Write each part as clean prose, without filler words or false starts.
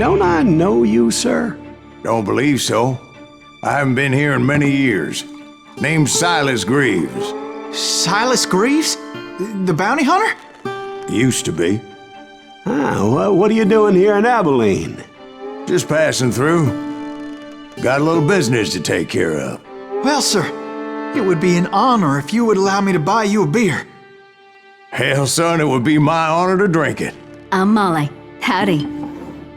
don't I know you, sir? Don't believe so. I haven't been here in many years. Name's Silas Greaves. Silas Greaves? The bounty hunter? Used to be. Well, what are you doing here in Abilene? Just passing through. Got a little business to take care of. Well, sir, it would be an honor if you would allow me to buy you a beer. Hell, son, it would be my honor to drink it. I'm Molly. Howdy.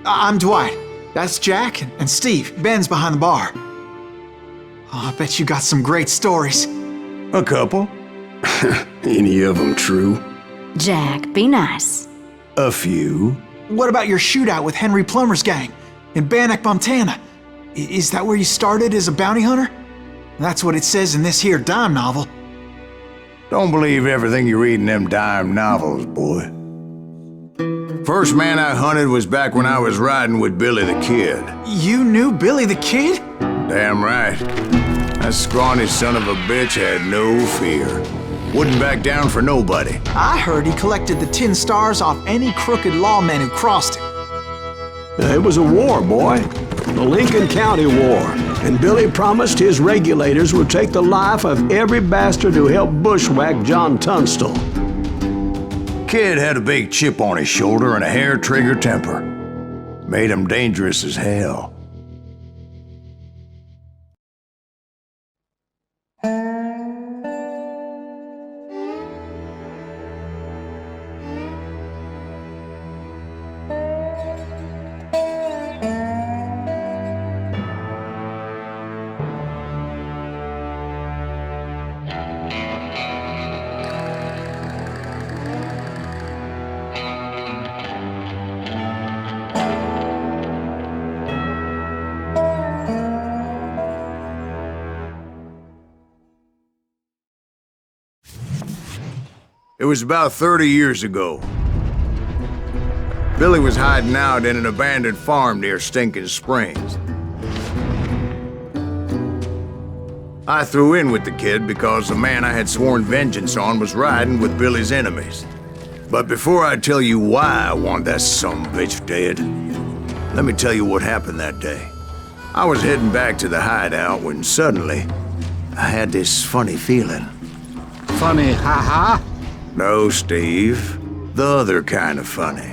I'm Dwight. That's Jack and Steve. Ben's behind the bar. Oh, I bet you got some great stories. A couple. Any of them true? Jack, be nice. A few. What about your shootout with Henry Plummer's gang in Bannock, Montana? Is that where you started as a bounty hunter? That's what it says in this here dime novel. Don't believe everything you read in them dime novels, boy. First man I hunted was back when I was riding with Billy the Kid. You knew Billy the Kid? Damn right. That scrawny son of a bitch had no fear. Wouldn't back down for nobody. I heard he collected the 10 stars off any crooked lawmen who crossed him. It was a war, boy. The Lincoln County War. And Billy promised his regulators would take the life of every bastard who helped bushwhack John Tunstall. Kid had a big chip on his shoulder and a hair-trigger temper. Made him dangerous as hell. It was about 30 years ago. Billy was hiding out in an abandoned farm near Stinking Springs. I threw in with the kid because the man I had sworn vengeance on was riding with Billy's enemies. But before I tell you why I want that sumbitch dead, let me tell you what happened that day. I was heading back to the hideout when suddenly I had this funny feeling. Funny, ha-ha? No, Steve. The other kind of funny.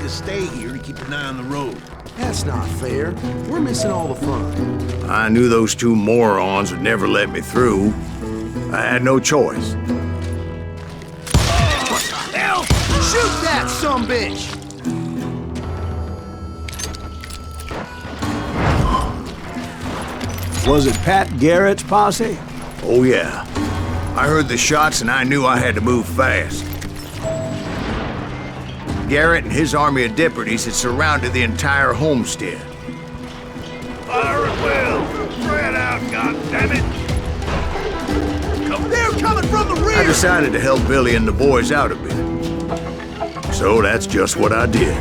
Stay here and keep an eye on the road. That's not fair. We're missing all the fun. I knew those two morons would never let me through. I had no choice. Shoot that sumbitch! Was it Pat Garrett's posse? Oh, yeah. I heard the shots and I knew I had to move fast. Garrett and his army of deputies had surrounded the entire homestead. Fire at will! Spread out, goddammit! They're coming from the rear! I decided to help Billy and the boys out a bit. So that's just what I did.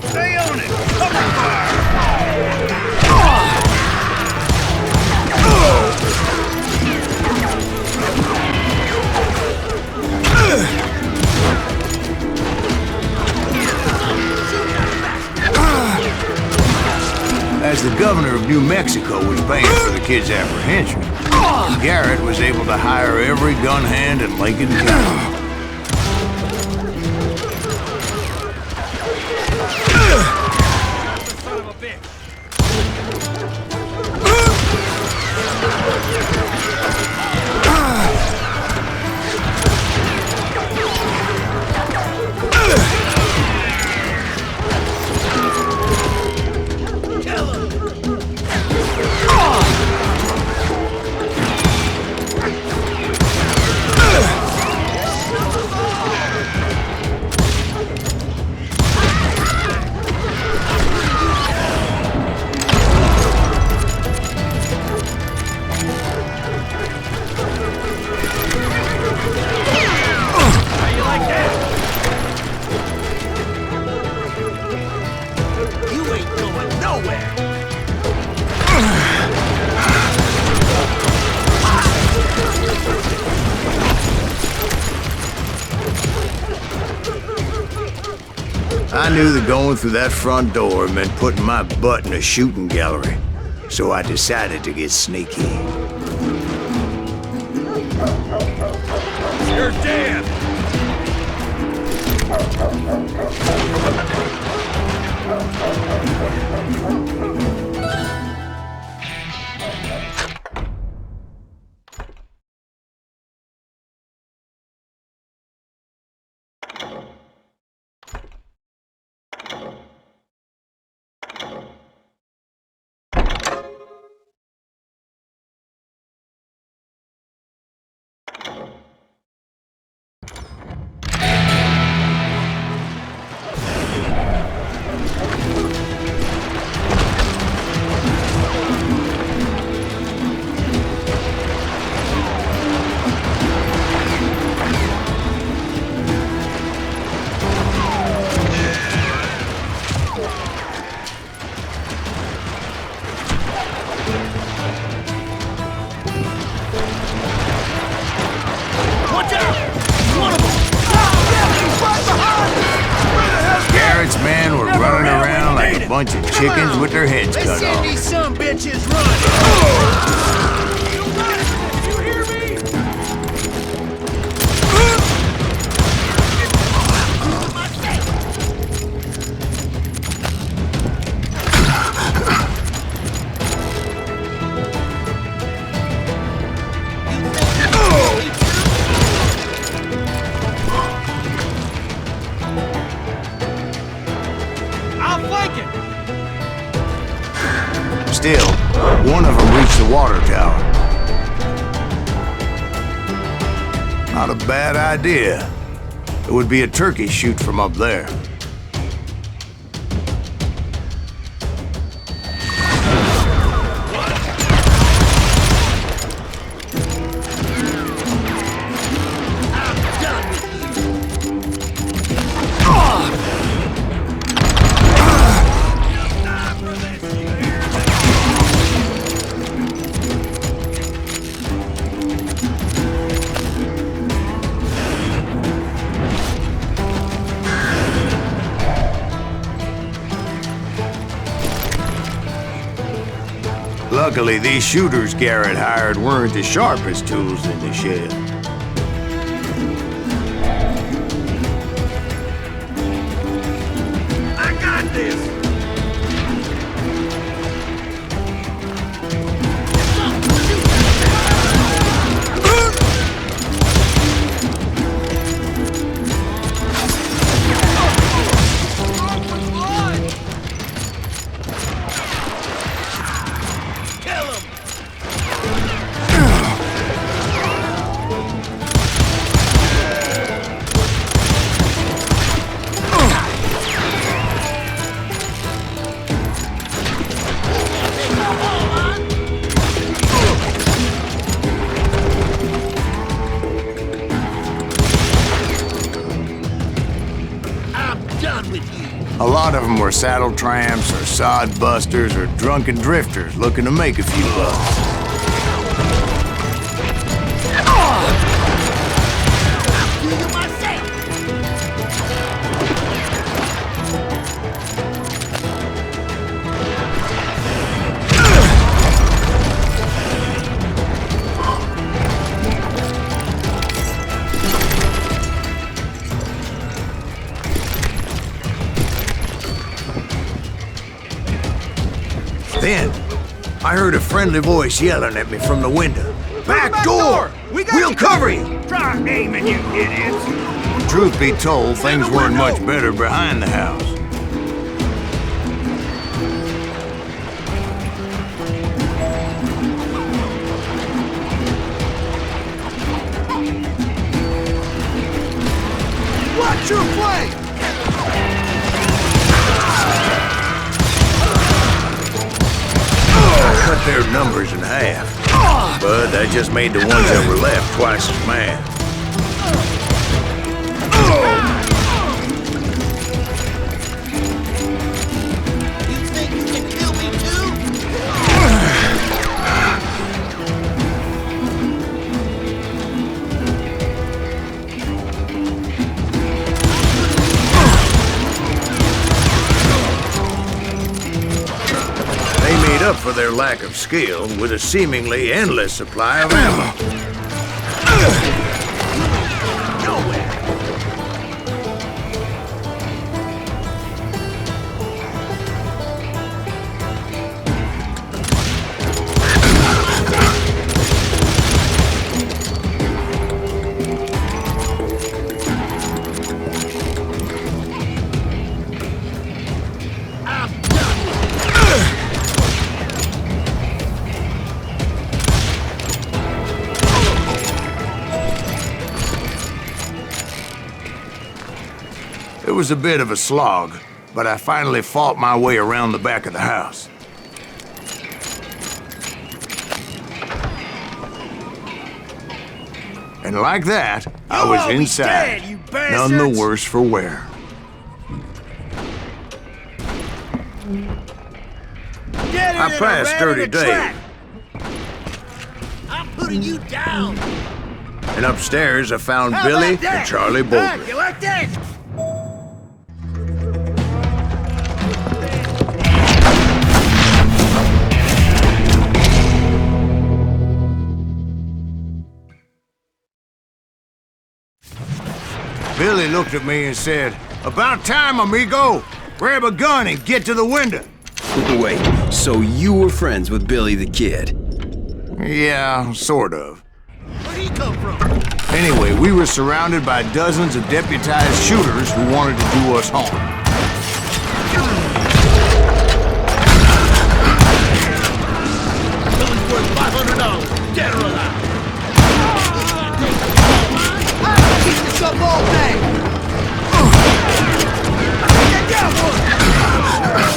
Stay on it! Cover fire! As the governor of New Mexico was paying for the kid's apprehension, Garrett was able to hire every gun hand in Lincoln County. Son of a bitch! I knew that going through that front door meant putting my butt in a shooting gallery, so I decided to get sneaky. You're dead! Garrett's men were running around like a bunch of chickens with their heads cut off. These some bitches run! Still, one of them reached the water tower. Not a bad idea. It would be a turkey shoot from up there. Luckily, these shooters Garrett hired weren't as sharp as tools in the shed. for saddle tramps or sod busters or drunken drifters looking to make a few bucks. Then, I heard a friendly voice yelling at me from the window. Back door! We'll cover you! Try aiming, you idiots! Truth be told, things weren't much better behind the house. Watch your flank! I cut their numbers in half, but that just made the ones that were left twice as mad. You think you can kill me too? They made up for their lack of skill with a seemingly endless supply of ammo. It was a bit of a slog, but I finally fought my way around the back of the house. And like that, I was all be inside, dead, you none the bastards! worse for wear. Get it I in a passed rat Dirty in a Dave. trap. I'm putting you down! And upstairs, I found How Billy about that? and Charlie Huh? Bolton. You like that? Billy looked at me and said, "About time, amigo! Grab a gun and get to the window." Wait, so you were friends with Billy the Kid? Yeah, sort of. Where'd he come from? Anyway, we were surrounded by dozens of deputized shooters who wanted to do us harm. Billy's worth $500, dead or alive. I'll keep this up all day. Get down, boy.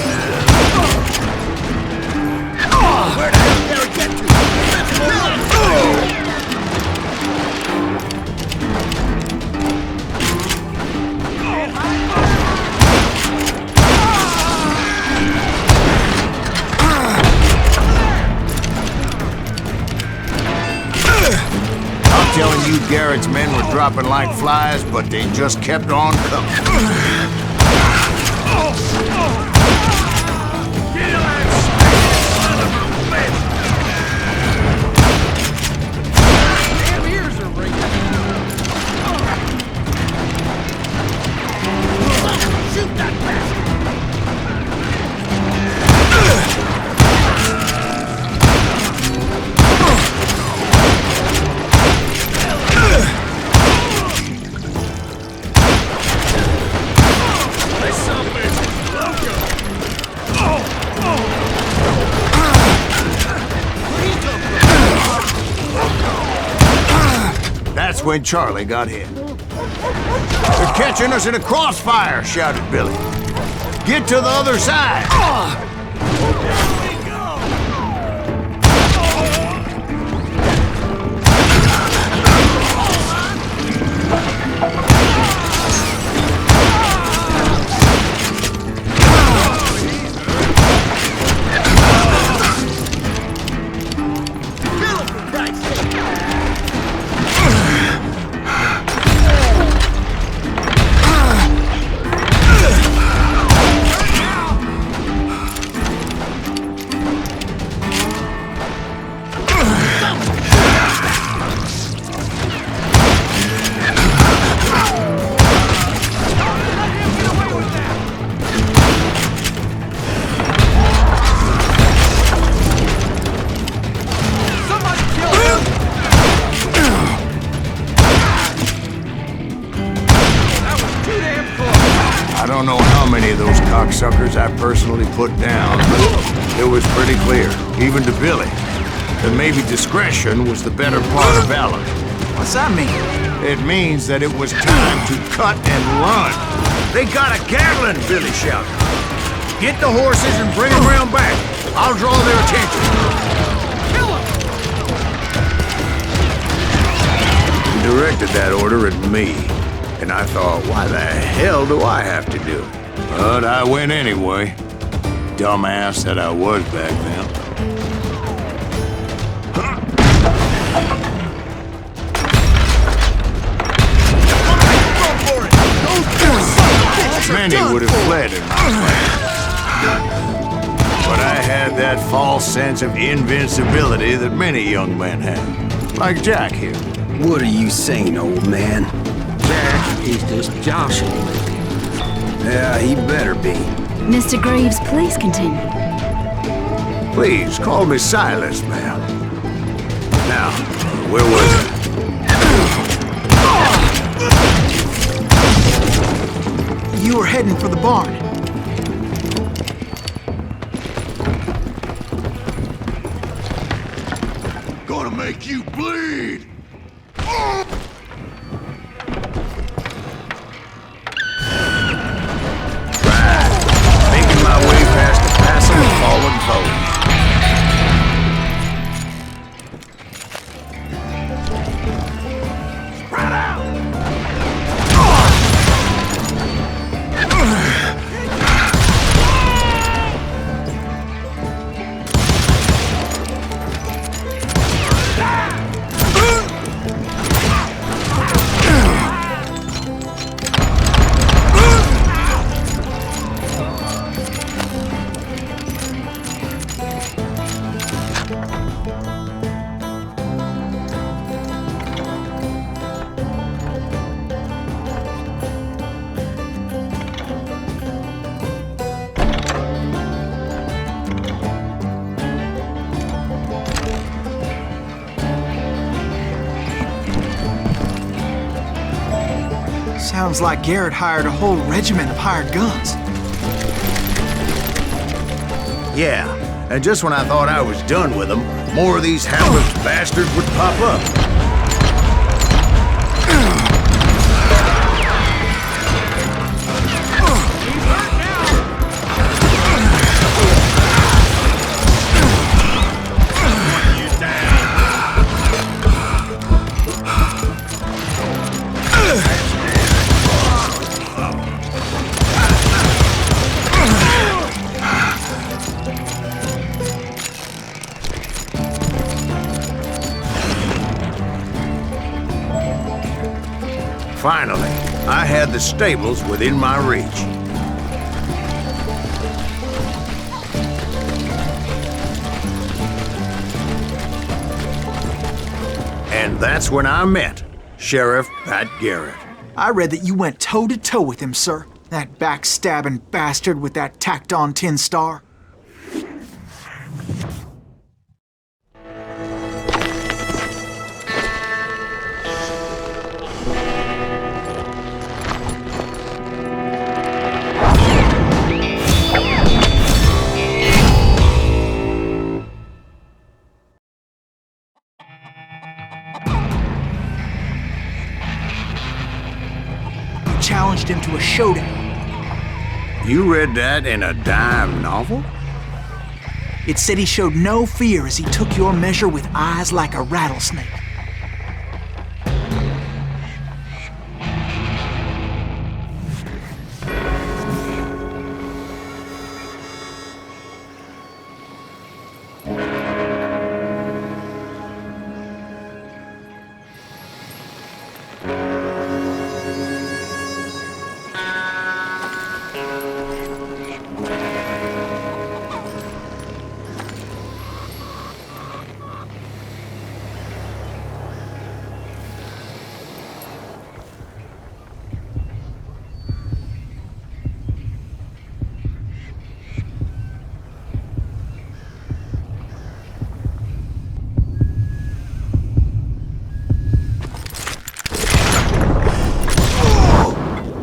Where the hell did Derek get to? I'm telling you, Garrett's men were dropping like flies, but they just kept on coming. Get your ass son of a bitch! Damn ears are ringing. Shoot that bastard! This son of a bitch is loco! Where'd he come from? That's when Charlie got hit. "They're catching us in a crossfire," shouted Billy. "Get to the other side!" I personally put down, it was pretty clear, even to Billy, that maybe discretion was the better part of valor. What's that mean? It means that it was time to cut and run. They got a Gatling, Billy shouted. Get the horses and bring them round back. I'll draw their attention. Kill them! He directed that order at me, and I thought, why the hell do I have to do it? But I went anyway. Dumbass that I was back then. Many would have fled in my place. But I had that false sense of invincibility that many young men have. Like Jack here. What are you saying, old man? Jack, he's just joshing with you. Yeah, he better be. Mr. Greaves, please continue. Please, call me Silas, ma'am. Now, where was I? You were heading for the barn. Gonna make you bleed! Right. Making my way past the passing of fallen foes. Spread out! Sounds like Garrett hired a whole regiment of hired guns. Yeah, and just when I thought I was done with them, more of these hapless bastards would pop up. Finally, I had the stables within my reach. And that's when I met Sheriff Pat Garrett. I read that you went toe-to-toe with him, sir. That backstabbing bastard with that tacked-on tin star. Challenged him to a showdown. You read that in a dime novel? It said he showed no fear as he took your measure with eyes like a rattlesnake.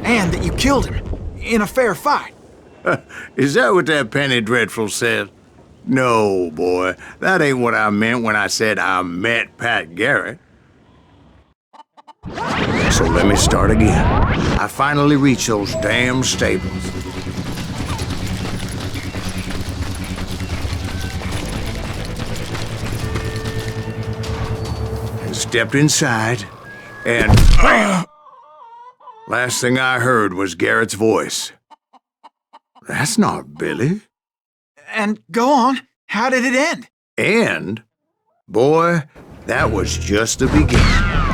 And that you killed him in a fair fight. Is that what that Penny Dreadful said? No, boy. That ain't what I meant when I said I met Pat Garrett. So let me start again. I finally reached those damn stables. And stepped inside, and last thing I heard was Garrett's voice. That's not Billy. And go on. How did it end? And, boy, that was just the beginning.